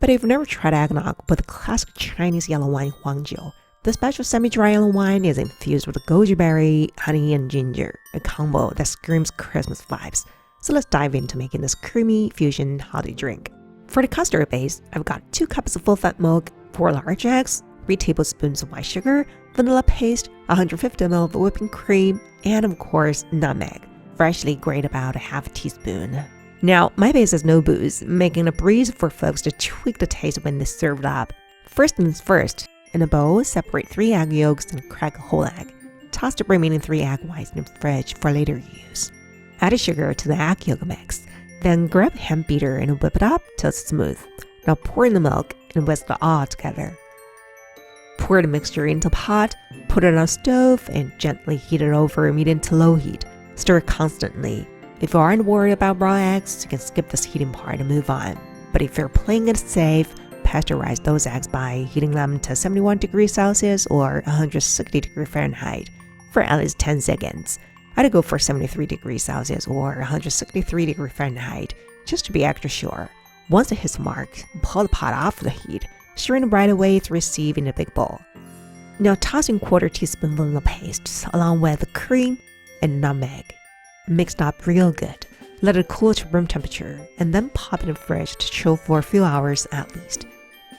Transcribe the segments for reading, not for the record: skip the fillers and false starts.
But if you've never tried eggnog with the classic Chinese yellow wine 黄酒, the special semi-dry yellow wine is infused with goji berry, honey, and ginger, a combo that screams Christmas vibes. So let's dive into making this creamy fusion holiday drink. For the custard base, I've got 2 cups of full-fat milk, 4 large eggs, 3 tablespoons of white sugar, vanilla paste, 150 ml of whipping cream, and of course, nutmeg, freshly grated about a half teaspoon. Now, my base has no booze, making it a breeze for folks to tweak the taste when they serve it up. First things first, in a bowl, separate 3 egg yolks and crack a whole egg. Toss the remaining 3 egg whites in the fridge for later use. Add the sugar to the egg yolk mix, then grab a hand beater and whip it up till it's smooth. Now pour in the milk and whisk it all together. Pour the mixture into a pot, put it on a stove, and gently heat it over medium to low heat. Stir constantly. If you aren't worried about raw eggs, you can skip this heating part and move on. But if you're playing it safe, pasteurize those eggs by heating them to 71 degrees Celsius or 160 degrees Fahrenheit for at least 10 seconds. I'd go for 73 degrees Celsius or 163 degrees Fahrenheit, just to be extra sure. Once it hits the mark, pull the pot off the heat, stirring it right away to receive in a big bowl. Now toss in 1/4 teaspoon vanilla paste along with the cream and nutmeg. Mix it up real good. Let it cool to room temperature and then pop it in the fridge to chill for a few hours at least.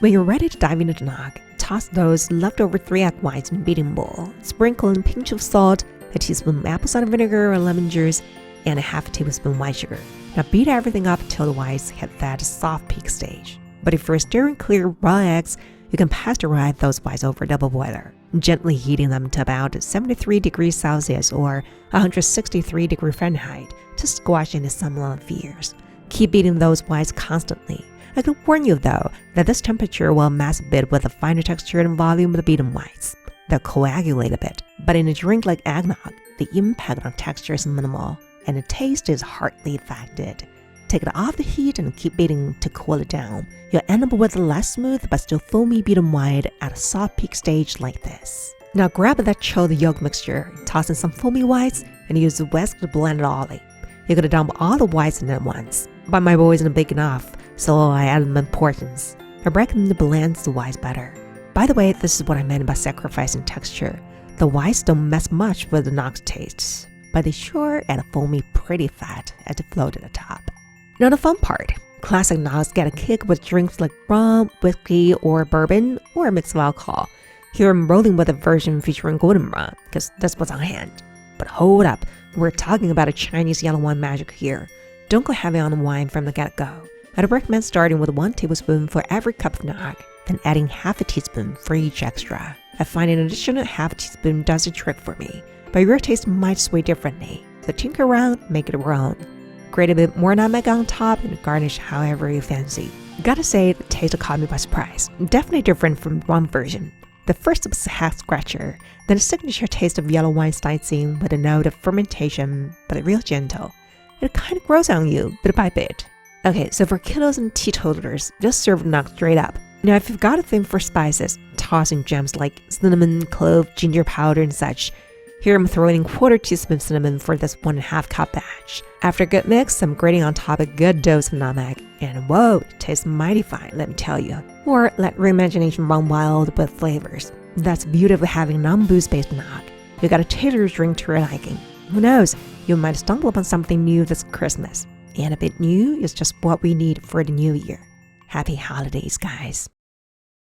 When you're ready to dive into the nog, toss those leftover 3 egg whites in a beating bowl. Sprinkle in a pinch of salt, a teaspoon of apple cider vinegar or lemon juice, and a half a tablespoon white sugar. Now beat everything up till the whites hit that soft peak stage. But if you're stirring clear raw eggs, you can pasteurize those whites over a double boiler, gently heating them to about 73 degrees Celsius or 163 degrees Fahrenheit to squash any salmonella fears. Keep beating those whites constantly. I can warn you though that this temperature will mess a bit with the finer texture and volume of the beaten whites. They'll coagulate a bit, but in a drink like eggnog, the impact on texture is minimal and the taste is hardly affected. Take it off the heat and keep beating to cool it down. You'll end up with a less smooth but still foamy beaten white at a soft peak stage like this. Now grab that chilled yolk mixture, toss in some foamy whites, and use the whisk to blend it all in. You're gonna dump all the whites in at once, but my bowl isn't big enough, so I added them in portions. I recommend to blend the whites better. By the way, this is what I meant by sacrificing texture. The whites don't mess much with the nog's taste, but they sure add a foamy pretty fat as they float at the top. Now the fun part. Classic nogs get a kick with drinks like rum, whiskey, or bourbon, or a mix of alcohol. Here I'm rolling with a version featuring golden rum, because that's what's on hand. But hold up, we're talking about a Chinese yellow wine magic here. Don't go heavy on the wine from the get-go. I'd recommend starting with 1 tablespoon for every cup of nog, then adding half a teaspoon for each extra. I find an additional half a teaspoon does the trick for me, but your taste might sway differently, so tinker around, make it your own. Grate a bit more nutmeg on top and garnish however you fancy. Gotta say, the taste caught me by surprise. Definitely different from one version. The first was a head scratcher, then a signature taste of yellow wine slicing with a note of fermentation, but real gentle. It kind of grows on you, bit by bit. Okay, so for kiddos and teetotalers, just serve nog straight up. Now if you've got a thing for spices, toss in gems like cinnamon, clove, ginger powder, and such. Here I'm throwing in 1/4 teaspoon cinnamon for this 1.5 cup batch. After a good mix, I'm grating on top a good dose of nutmeg, and whoa, it tastes mighty fine, let me tell you. Or let your imagination run wild with flavors. That's the beauty of having non-booze based nog. You gotta tailor your drink to your liking. Who knows, you might stumble upon something new this Christmas. And a bit new is just what we need for the new year. Happy holidays, guys.